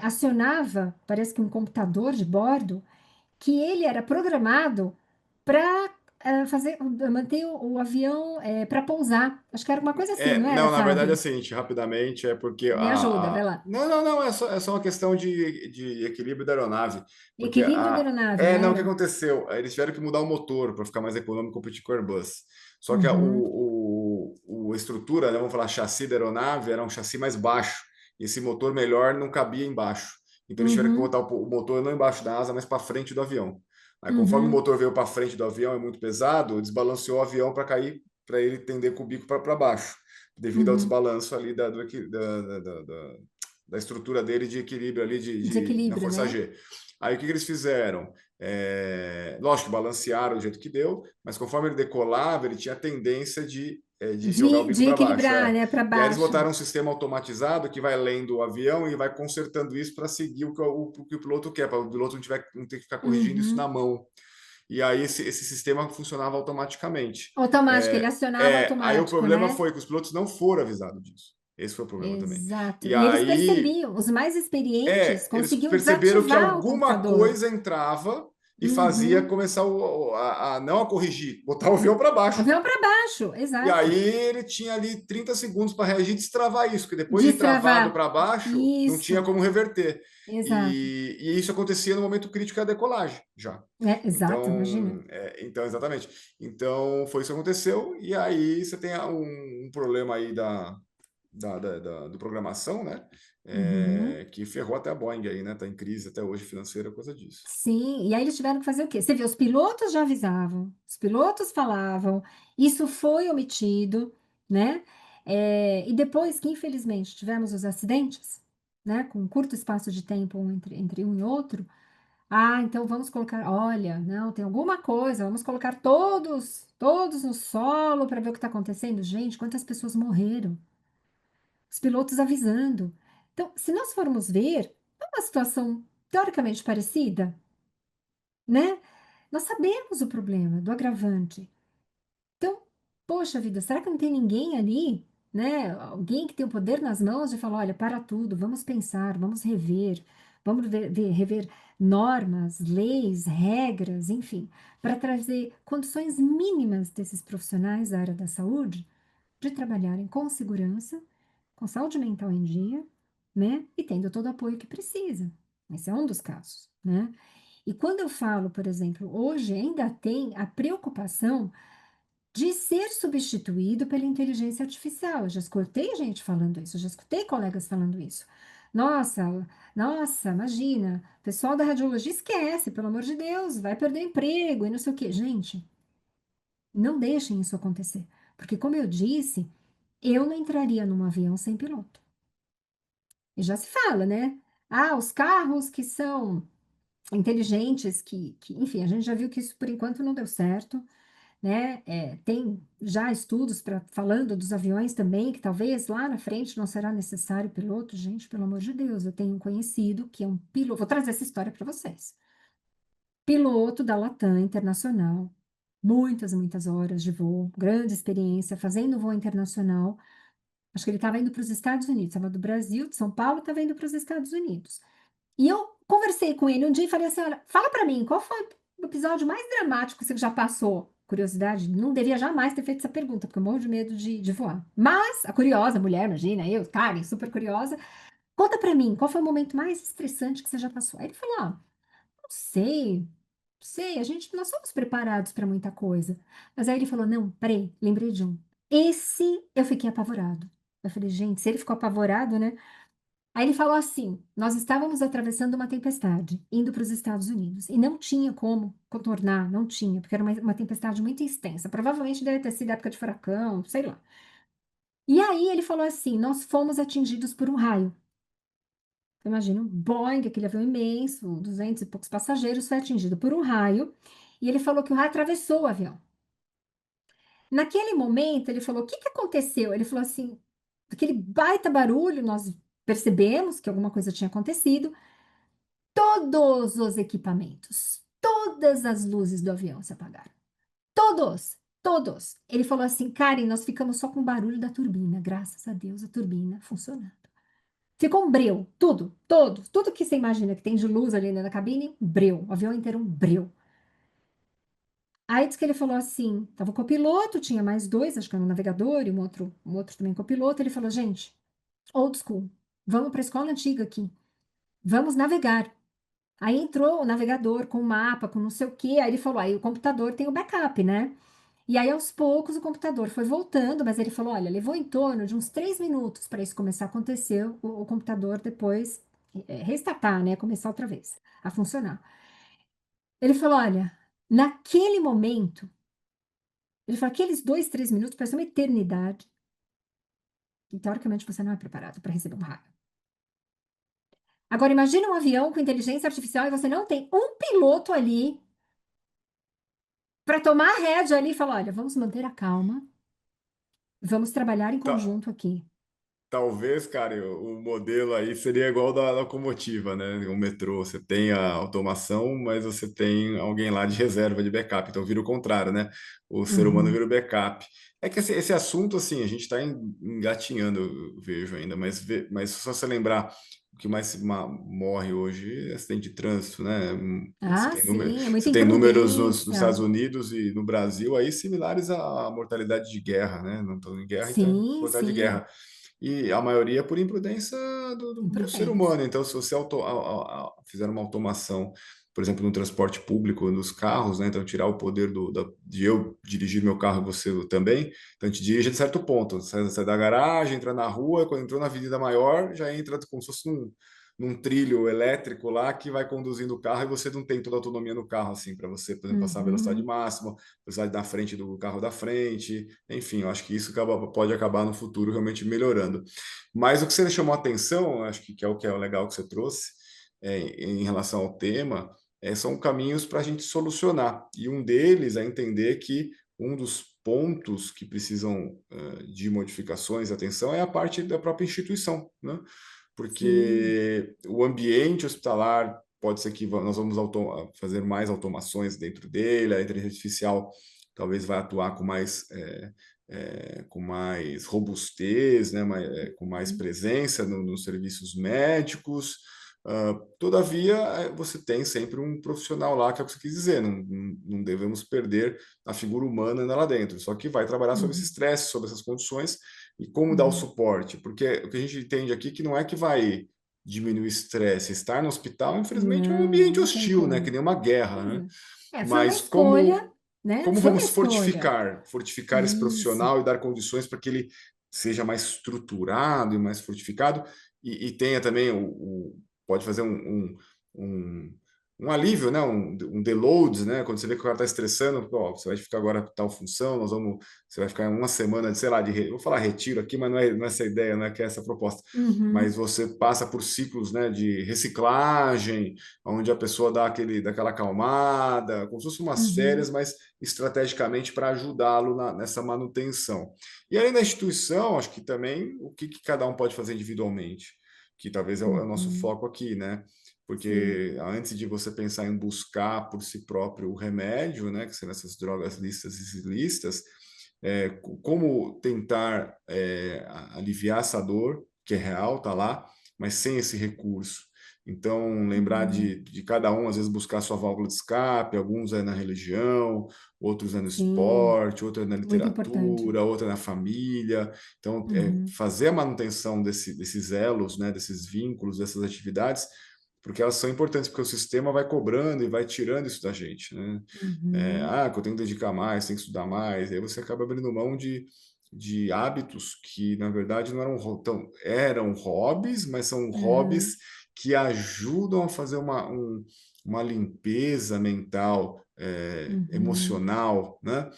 acionava, parece que um computador de bordo, que ele era programado para manter o avião, para pousar. Acho que era uma coisa assim, não era, Não, na verdade é o Fábio? seguinte, rapidamente, é porque Me ajuda, vai lá. Não, não, não, é só uma questão de equilíbrio da aeronave, porque Equilíbrio da aeronave, não não, o que era? aconteceu? Eles tiveram que mudar o motor para ficar mais econômico e competir com o Airbus. Só que Uhum, a estrutura, né, vamos falar, chassi da aeronave era um chassi mais baixo, e esse motor melhor não cabia embaixo. Então eles tiveram que uhum, botar o motor não embaixo da asa, mas para frente do avião. Aí, conforme o uhum, motor veio para frente do avião, é muito pesado, desbalanceou o avião para cair, para ele tender com o bico para baixo, devido ao uhum. desbalanço ali da estrutura dele de equilíbrio ali na Desequilíbrio, força né? G. Aí o que eles fizeram? Lógico, balancearam do jeito que deu, mas conforme ele decolava, ele tinha a tendência de jogar o bico De para baixo. equilibrar, né, para E aí eles baixo. botaram um sistema automatizado que vai lendo o avião e vai consertando isso para seguir o que o piloto quer, para o piloto não ter que ficar corrigindo isso na Uhum. mão. E aí esse sistema funcionava automaticamente. Automático, ele acionava Aí o automático, problema né? foi que os pilotos não foram avisados disso. Esse foi o problema também. Exato. E E eles aí percebiam, os mais experientes eles conseguiam perceberam que desativar o alguma computador. coisa entrava e fazia Uhum. começar não a corrigir, botar o avião para baixo. Avião para baixo, E aí exato. ele tinha ali 30 segundos para reagir e destravar isso, porque depois de travado Destravar. para baixo, não tinha Isso, como reverter. exato. E isso acontecia no momento crítico da decolagem, já. Exato, imagina. Então, exatamente. Então, foi isso que aconteceu. E aí você tem um problema aí do programação, né? Uhum. Que ferrou até a Boeing aí, né? Tá em crise até hoje financeira por causa disso. Sim, e aí eles tiveram que fazer o quê? Você vê, os pilotos já avisavam, os pilotos falavam, isso foi omitido, né? E depois que, infelizmente, tivemos os acidentes, né? Com um curto espaço de tempo entre um e outro, então vamos colocar, olha, não, tem alguma coisa, vamos colocar todos no solo para ver o que está acontecendo. Gente, quantas pessoas morreram? Os pilotos avisando. Então, se nós formos ver, é uma situação teoricamente parecida, né? Nós sabemos o problema do agravante. Então, poxa vida, será que não tem ninguém ali, né? Alguém que tem o poder nas mãos de falar, olha, para tudo, vamos pensar, vamos rever, vamos rever normas, leis, regras, enfim, para trazer condições mínimas desses profissionais da área da saúde de trabalharem com segurança, com saúde mental em dia, né? E tendo todo o apoio que precisa. Esse é um dos casos, né? E quando eu falo, por exemplo, hoje ainda tem a preocupação de ser substituído pela inteligência artificial. Eu já escutei gente falando isso, eu já escutei colegas falando isso. Nossa, nossa, imagina, o pessoal da radiologia esquece, pelo amor de Deus, vai perder o emprego e não sei o quê. Gente, Não deixem isso acontecer, porque como eu disse, eu não entraria num avião sem piloto. E já se fala, né? Ah, os carros que são inteligentes, enfim, a gente já viu que isso por enquanto não deu certo, né? Tem já estudos falando dos aviões também, que talvez lá na frente não será necessário piloto. Gente, pelo amor de Deus, eu tenho um conhecido que é um piloto. Vou trazer essa história para vocês. Piloto da Latam Internacional, muitas, muitas horas de voo, grande experiência, fazendo voo internacional. Acho que ele estava indo para os Estados Unidos, estava do Brasil, de São Paulo, estava indo para os Estados Unidos. E eu conversei com ele um dia e falei assim: olha, fala para mim, qual foi o episódio mais dramático que você já passou? Curiosidade, não devia jamais ter feito essa pergunta, porque eu morro de medo de voar. Mas a curiosa mulher, imagina, eu, Karen, super curiosa, conta para mim, qual foi o momento mais estressante que você já passou? Aí ele falou: ah, não sei, não sei, nós somos preparados para muita coisa. Mas aí ele falou: não, peraí, lembrei de um. Esse eu fiquei apavorado. Eu falei, gente, se ele ficou apavorado, né? Aí ele falou assim: nós estávamos atravessando uma tempestade, indo para os Estados Unidos, e não tinha como contornar, não tinha, porque era uma tempestade muito extensa. Provavelmente deve ter sido época de furacão, sei lá. E aí ele falou assim: nós fomos atingidos por um raio. Imagina, um Boeing, aquele avião imenso, 200 e poucos passageiros, foi atingido por um raio, e ele falou que o raio atravessou o avião. Naquele momento, ele falou: o que que aconteceu? Ele falou assim: aquele baita barulho, nós percebemos que alguma coisa tinha acontecido. Todos os equipamentos, todas as luzes do avião se apagaram. Todos, todos. Ele falou assim: Karen, nós ficamos só com o barulho da turbina. Graças a Deus, a turbina funcionando. Ficou um breu, tudo que você imagina que tem de luz ali na cabine, breu. O avião inteiro um breu. Aí diz que ele falou assim: tava o copiloto, tinha mais dois, acho que era um navegador e um outro também copiloto. Ele falou: gente, old school, vamos para a escola antiga aqui, vamos navegar. Aí entrou o navegador com o mapa, com não sei o quê. Aí ele falou: aí o computador tem o backup, né? E aí, aos poucos, o computador foi voltando, mas ele falou: olha, levou em torno de uns 3 minutos para isso começar a acontecer, o computador depois restartar, né? Começar outra vez a funcionar. Ele falou: olha, naquele momento, ele falou: aqueles 2, 3 minutos parecem uma eternidade. E teoricamente você não é preparado para receber um raio. Agora, imagine um avião com inteligência artificial e você não tem um piloto ali para tomar a rédea ali e falar: olha, vamos manter a calma, vamos trabalhar em Tá, conjunto aqui. talvez, cara, o modelo aí seria igual da locomotiva, né? O metrô, você tem a automação, mas você tem alguém lá de reserva, de backup. Então vira o contrário, né? O ser humano Uhum. vira o backup. É que esse assunto, assim, a gente está engatinhando, eu vejo ainda, mas só você lembrar, o que mais morre hoje é acidente de trânsito, né? Ah, sim, é Você muita tem números nos Estados imprudência. Unidos e no Brasil aí similares à mortalidade de guerra, né? Não estão em guerra, então Sim, mortalidade de sim, guerra. E a maioria por imprudência do ser imprudência. humano. Então, se você fizer uma automação, por exemplo, no transporte público, nos carros, né? Então, tirar o poder de eu dirigir meu carro e você também. Então, a gente dirige de certo ponto. Sai da garagem, entra na rua, quando entrou na avenida maior, já entra como se fosse num trilho elétrico lá que vai conduzindo o carro e você não tem toda a autonomia no carro, assim, para você, por exemplo, passar a velocidade Uhum. máxima, velocidade da frente do carro da frente, enfim, eu acho que isso pode acabar no futuro realmente melhorando. Mas o que você chamou a atenção, acho que é o que é o legal que você trouxe, em relação ao tema, são caminhos para a gente solucionar. E um deles é entender que um dos pontos que precisam de modificações, atenção, é a parte da própria instituição, né? Sim. Porque o ambiente hospitalar pode ser que nós vamos fazer mais automações dentro dele, a inteligência artificial talvez vai atuar com mais robustez, né, com mais Uhum. presença nos serviços médicos. Todavia, você tem sempre um profissional lá, que é o que você quis dizer, não devemos perder a figura humana lá dentro, só que vai trabalhar sobre esse Uhum. estresse, sobre essas condições, e como dar o Uhum. suporte, porque o que a gente entende aqui é que não é que vai diminuir o estresse. Estar no hospital, infelizmente, é um Não, ambiente não tem hostil, né? Que como. nem uma guerra, né? Pois foi uma Mas escolha, né? como Foi uma vamos escolha. fortificar esse Isso. profissional e dar condições para que ele seja mais estruturado e mais fortificado e tenha também pode fazer um um alívio, né? Um deload, né? Quando você vê que o cara está estressando, ó, você vai ficar agora com tal função, você vai ficar uma semana de, sei lá, vou falar retiro aqui, mas não é essa a ideia, não é que é essa a proposta. Mas Uhum, você passa por ciclos, né, de reciclagem, onde a pessoa daquela acalmada, como se fosse umas uhum, férias, mas estrategicamente para ajudá-lo nessa manutenção. E aí na instituição, acho que também o que cada um pode fazer individualmente, que talvez é o nosso uhum. foco aqui, né? Sim, Porque antes de você pensar em buscar por si próprio o remédio, né, que são essas drogas listas e ilícitas, como tentar aliviar essa dor, que é real, tá lá, mas sem esse recurso. Então, lembrar uhum. de cada um, às vezes, buscar sua válvula de escape, alguns é na religião, outros é no Sim, esporte, outro é na muito importante. literatura, outro é na família. Então, Uhum, fazer a manutenção desses elos, né, desses vínculos, dessas atividades, porque elas são importantes, porque o sistema vai cobrando e vai tirando isso da gente, né? uhum. Que eu tenho que dedicar mais, tenho que estudar mais, aí você acaba abrindo mão de hábitos que, na verdade, não eram, eram hobbies, mas são hobbies Aham, que ajudam a fazer uma limpeza mental, uhum. emocional, né?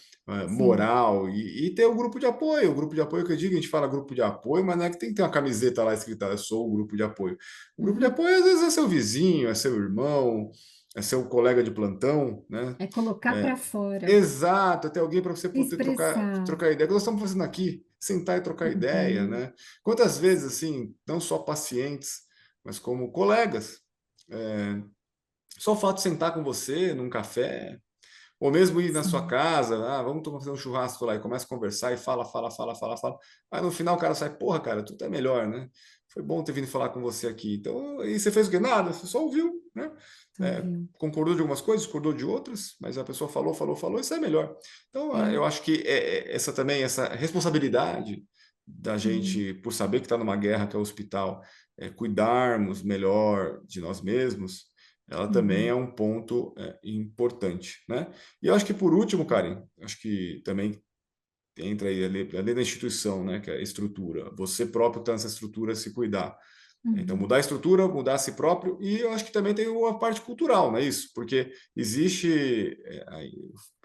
Sim, Moral, e ter o grupo de apoio. O grupo de apoio que eu digo, a gente fala grupo de apoio, mas não é que tem que ter uma camiseta lá escrita, eu sou o grupo de apoio. O grupo de uhum. apoio, às vezes, é seu vizinho, é seu irmão, é seu colega de plantão, né? É colocar para É, fora, exato, até alguém para você poder expressar. trocar ideia. O que nós estamos fazendo aqui, sentar e trocar ideia, Uhum. né? Quantas vezes, assim, não só pacientes, mas como colegas, é, só o fato de sentar com você num café, ou mesmo ir na sua Sim, casa, vamos fazer um churrasco lá e começa a conversar e fala. Aí no final o cara sai, porra, cara, tu tá melhor, né? Foi bom ter vindo falar com você aqui. Então, e você fez o quê? Nada, você só ouviu, né? só ouviu. Concordou de algumas coisas, discordou de outras, mas a pessoa falou, isso é melhor. Então, É. eu acho que essa também, essa responsabilidade da Uhum, gente, por saber que está numa guerra, que é o hospital, cuidarmos melhor de nós mesmos, ela também é uhum. um ponto importante, né? E eu acho que por último, Karen, acho que também entra aí além da instituição, né, que é a estrutura. Você próprio está nessa estrutura se cuidar. Então, Uhum. mudar a estrutura, mudar a si próprio, e eu acho que também tem uma parte cultural, não é isso? Porque existe,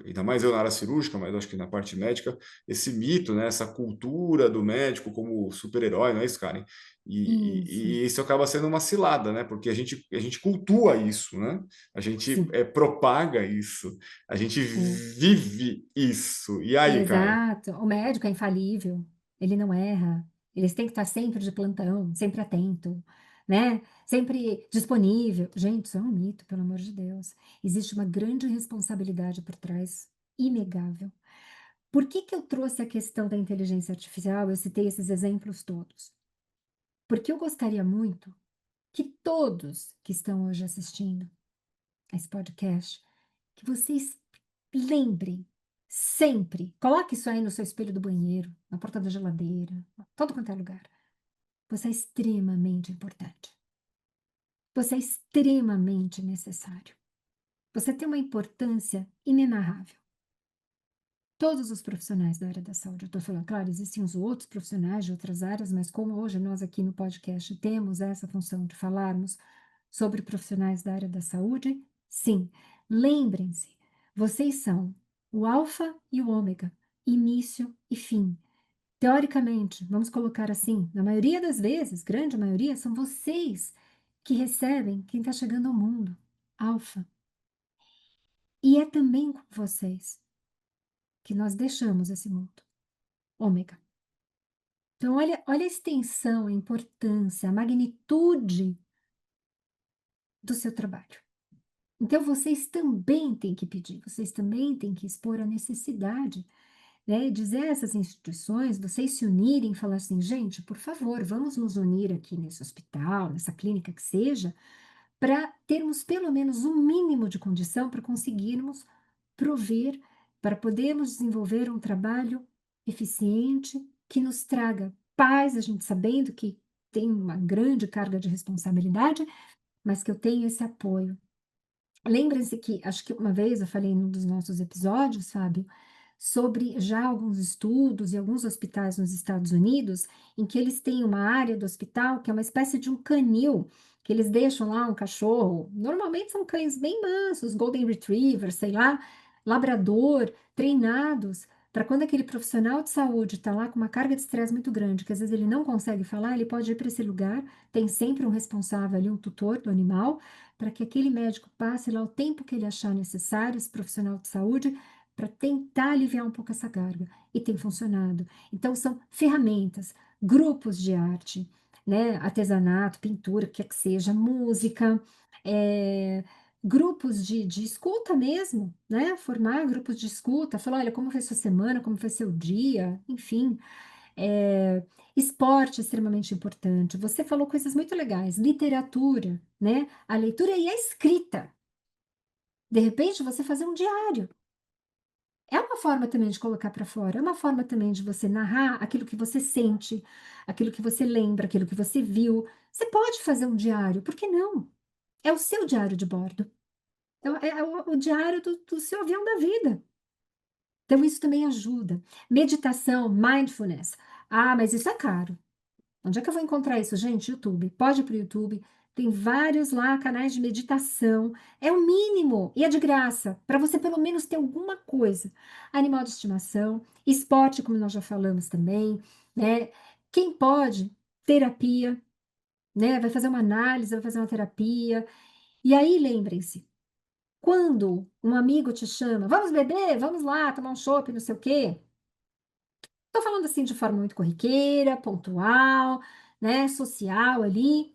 ainda mais eu na área cirúrgica, mas acho que na parte médica, esse mito, né, essa cultura do médico como super-herói, não é isso, Karen? Isso, E isso acaba sendo uma cilada, né? Porque a gente cultua isso, né? A gente sim. propaga isso, a gente É. vive isso. E aí, Karen? Exato. O médico é infalível, ele não erra. Eles têm que estar sempre de plantão, sempre atento, né? Sempre disponível. Gente, isso é um mito, pelo amor de Deus. Existe uma grande responsabilidade por trás, inegável. Por que que eu trouxe a questão da inteligência artificial? Eu citei esses exemplos todos. Porque eu gostaria muito que todos que estão hoje assistindo a esse podcast, que vocês lembrem sempre, coloque isso aí no seu espelho do banheiro, na porta da geladeira, todo quanto é lugar. Você é extremamente importante. Você é extremamente necessário. Você tem uma importância inenarrável. Todos os profissionais da área da saúde, eu estou falando, claro, existem os outros profissionais de outras áreas, mas como hoje nós aqui no podcast temos essa função de falarmos sobre profissionais da área da saúde, sim, lembrem-se, vocês são o alfa e o ômega, início e fim. Teoricamente, vamos colocar assim, na maioria das vezes, grande maioria, são vocês que recebem quem está chegando ao mundo, alfa. E é também com vocês que nós deixamos esse mundo, ômega. Então, olha a extensão, a importância, a magnitude do seu trabalho. Então, vocês também têm que pedir, vocês também têm que expor a necessidade, né? Dizer a essas instituições, vocês se unirem e falar assim, gente, por favor, vamos nos unir aqui nesse hospital, nessa clínica que seja, para termos pelo menos um mínimo de condição para conseguirmos prover, para podermos desenvolver um trabalho eficiente que nos traga paz, a gente sabendo que tem uma grande carga de responsabilidade, mas que eu tenho esse apoio. Lembrem-se que, acho que uma vez eu falei num dos nossos episódios, Fábio, sobre já alguns estudos e alguns hospitais nos Estados Unidos, em que eles têm uma área do hospital que é uma espécie de um canil, que eles deixam lá um cachorro, normalmente são cães bem mansos, Golden Retriever, sei lá, labrador, treinados para quando aquele profissional de saúde está lá com uma carga de estresse muito grande, que às vezes ele não consegue falar, ele pode ir para esse lugar, tem sempre um responsável ali, um tutor do animal, para que aquele médico passe lá o tempo que ele achar necessário, esse profissional de saúde, para tentar aliviar um pouco essa carga. E tem funcionado. Então, são ferramentas, grupos de arte, né? Artesanato, pintura, o que quer que seja, música, eh, grupos de escuta mesmo, né? Formar grupos de escuta, falar, olha, como foi sua semana, como foi seu dia, enfim. Eh, Esporte é extremamente importante. Você falou coisas muito legais, literatura, né? A leitura e a escrita. De repente, você fazer um diário. É uma forma também de colocar para fora, é uma forma também de você narrar aquilo que você sente, aquilo que você lembra, aquilo que você viu. Você pode fazer um diário, por que não? É o seu diário de bordo. É o diário do seu avião da vida. Então, isso também ajuda. Meditação, mindfulness. Ah, mas isso é caro. Onde é que eu vou encontrar isso, gente? YouTube. Pode ir para o YouTube. Tem vários lá canais de meditação. É o mínimo e é de graça, para você pelo menos ter alguma coisa. Animal de estimação, esporte, como nós já falamos também, né? Quem pode, terapia, né? Vai fazer uma análise, vai fazer uma terapia. E aí, lembrem-se, quando um amigo te chama, vamos beber, vamos lá, tomar um chopp, não sei o quê. Estou falando assim de forma muito corriqueira, pontual, né? Social ali.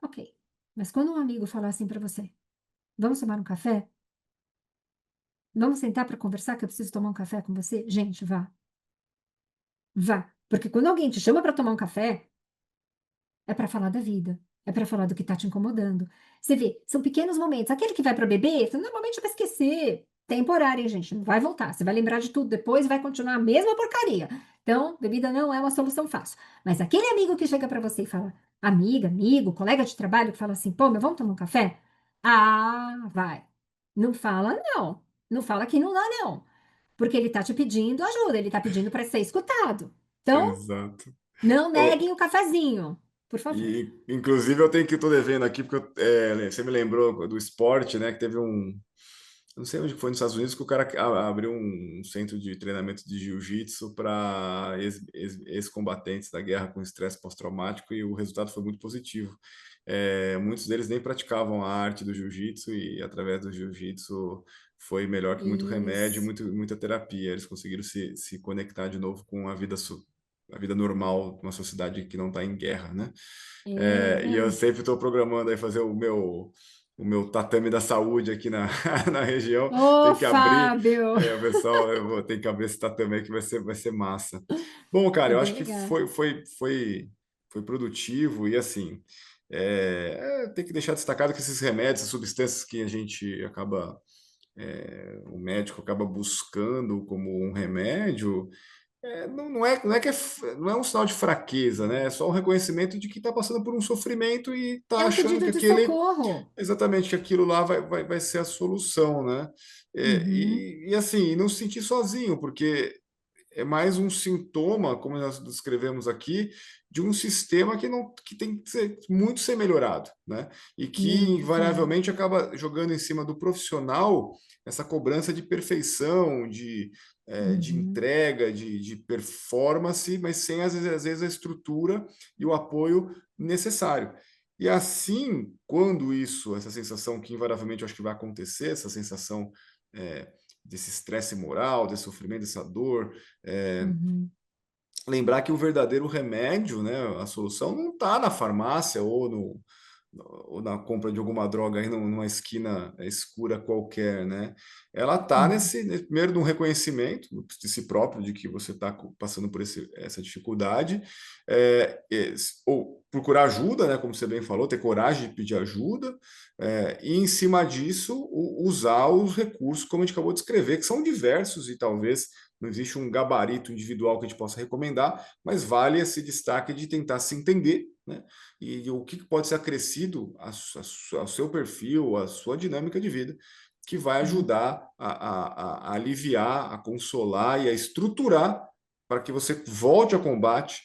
Ok. Mas quando um amigo falar assim para você: "Vamos tomar um café? Vamos sentar para conversar que eu preciso tomar um café com você?", gente, vá, vá. Porque quando alguém te chama para tomar um café, é para falar da vida, é para falar do que está te incomodando. Você vê, são pequenos momentos. Aquele que vai para beber, você normalmente vai esquecer. Temporário, hein, gente, não vai voltar. Você vai lembrar de tudo depois e vai continuar a mesma porcaria. Então, bebida não é uma solução fácil. Mas aquele amigo que chega para você e fala, amiga, amigo, colega de trabalho, que fala assim, pô, meu, vamos tomar um café? Ah, vai. Não fala não. Não fala que não dá não. Porque ele tá te pedindo ajuda, ele tá pedindo para ser escutado. Então, Exato. não neguem o cafezinho, por favor. E, inclusive, eu tenho que estou devendo aqui, porque você me lembrou do esporte, né? Que teve não sei onde foi nos Estados Unidos, que o cara abriu um centro de treinamento de jiu-jitsu para ex-combatentes da guerra com estresse pós-traumático e o resultado foi muito positivo. Muitos deles nem praticavam a arte do jiu-jitsu e através do jiu-jitsu foi melhor que muito remédio, Isso, muita terapia. Eles conseguiram se conectar de novo com a vida normal, uma sociedade que não está em guerra, né? E eu é. sempre estou programando aí fazer o meu tatame da saúde aqui na, na região. Ô, Tem que abrir, Fábio! o pessoal, eu vou ter que abrir esse tatame aí que vai ser massa. Bom, cara, É eu bem acho que legal. foi produtivo e assim, tem que deixar destacado que esses remédios, essas substâncias que a gente acaba, o médico acaba buscando como um remédio, não é que não é um sinal de fraqueza, né? É só um reconhecimento de que está passando por um sofrimento e está É um achando que pedido de aquele socorro. exatamente, que aquilo lá vai ser a solução, né? Uhum, E assim, não se sentir sozinho, porque é mais um sintoma, como nós descrevemos aqui, de um sistema que tem que ser melhorado, né? E que muito. invariavelmente acaba jogando em cima do profissional essa cobrança de perfeição, de Uhum, entrega, de performance, mas sem às vezes a estrutura e o apoio necessário. E assim, quando essa sensação que invariavelmente eu acho que vai acontecer, essa sensação é, desse estresse moral, desse sofrimento, dessa dor, é, uhum. lembrar que o verdadeiro remédio, né, a solução não está na farmácia ou na compra de alguma droga aí numa esquina escura qualquer, né? Ela está Uhum, primeiro no reconhecimento de si próprio, de que você está passando por essa dificuldade, ou procurar ajuda, né? Como você bem falou, ter coragem de pedir ajuda, e em cima disso usar os recursos, como a gente acabou de escrever, que são diversos e talvez não existe um gabarito individual que a gente possa recomendar, mas vale esse destaque de tentar se entender, né? E o que pode ser acrescido ao seu perfil, à sua dinâmica de vida, que vai ajudar a aliviar, a consolar e a estruturar para que você volte ao combate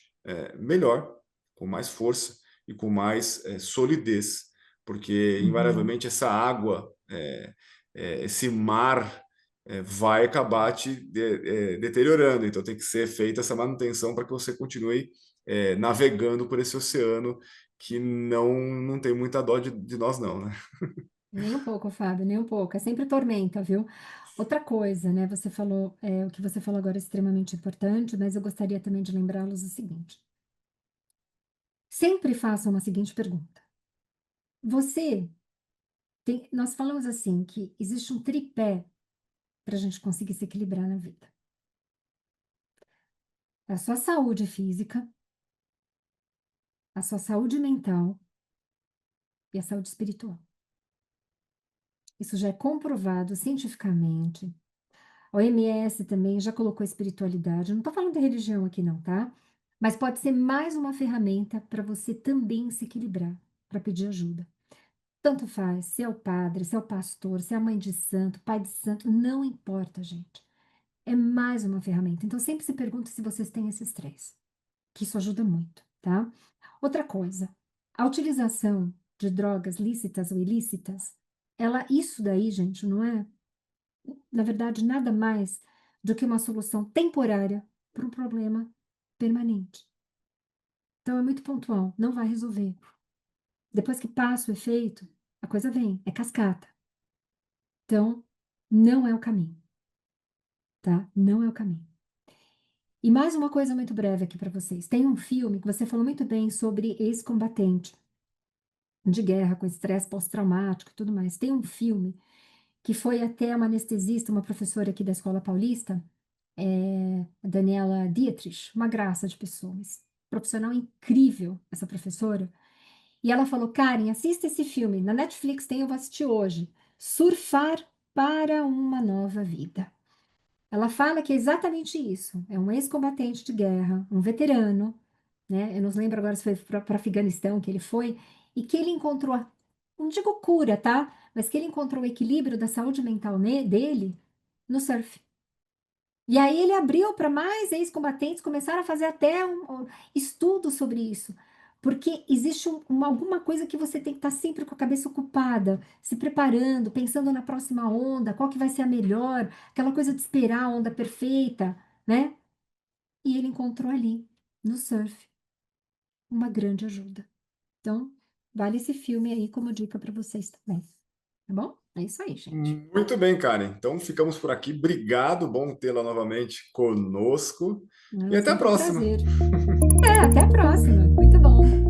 melhor, com mais força e com mais solidez, porque Uhum. invariavelmente essa água, esse mar vai acabar te deteriorando. Então tem que ser feita essa manutenção para que você continue navegando por esse oceano que não tem muita dó de nós não, né? Nem um pouco, Fábio, nem um pouco. É sempre tormenta, viu? Outra coisa, né? Você falou, o que você falou agora é extremamente importante, mas eu gostaria também de lembrá-los o seguinte: sempre façam a seguinte pergunta. Você nós falamos assim que existe um tripé para a gente conseguir se equilibrar na vida. A sua saúde física, a sua saúde mental e a saúde espiritual. Isso já é comprovado cientificamente. A OMS também já colocou espiritualidade. Eu não estou falando de religião aqui, não, tá? Mas pode ser mais uma ferramenta para você também se equilibrar, para pedir ajuda. Tanto faz se é o padre, se é o pastor, se é a mãe de santo, pai de santo, não importa, gente. É mais uma ferramenta. Então, sempre se pergunta se vocês têm esses três, que isso ajuda muito, tá? Outra coisa, a utilização de drogas lícitas ou ilícitas, isso daí, gente, não é, na verdade, nada mais do que uma solução temporária para um problema permanente. Então, é muito pontual, não vai resolver. Depois que passa o efeito, a coisa vem, é cascata. Então, não é o caminho, tá? Não é o caminho. E mais uma coisa muito breve aqui para vocês. Tem um filme que você falou muito bem sobre ex-combatente de guerra com estresse pós-traumático e tudo mais. Tem um filme que foi até uma anestesista, uma professora aqui da Escola Paulista, a Daniela Dietrich, uma graça de pessoa, mas profissional incrível, essa professora. E ela falou: Karen, assista esse filme, na Netflix tem, eu vou assistir hoje. Surfar para uma nova vida. Ela fala que é exatamente isso. É um ex-combatente de guerra, um veterano, né? Eu não lembro agora se foi para Afeganistão que ele foi, e que ele encontrou, não digo cura, tá? Mas que ele encontrou o equilíbrio da saúde mental dele no surf. E aí ele abriu para mais ex-combatentes, começaram a fazer até estudos sobre isso. Porque existe alguma coisa que você tem que estar sempre com a cabeça ocupada, se preparando, pensando na próxima onda, qual que vai ser a melhor, aquela coisa de esperar a onda perfeita, né? E ele encontrou ali, no surf, uma grande ajuda. Então, vale esse filme aí como dica para vocês também. Tá bom? É isso aí, gente. Muito bem, Karen. Então ficamos por aqui. Obrigado, bom tê-la novamente conosco. E É até a sempre um próxima. prazer. Até a próxima. Muito bom.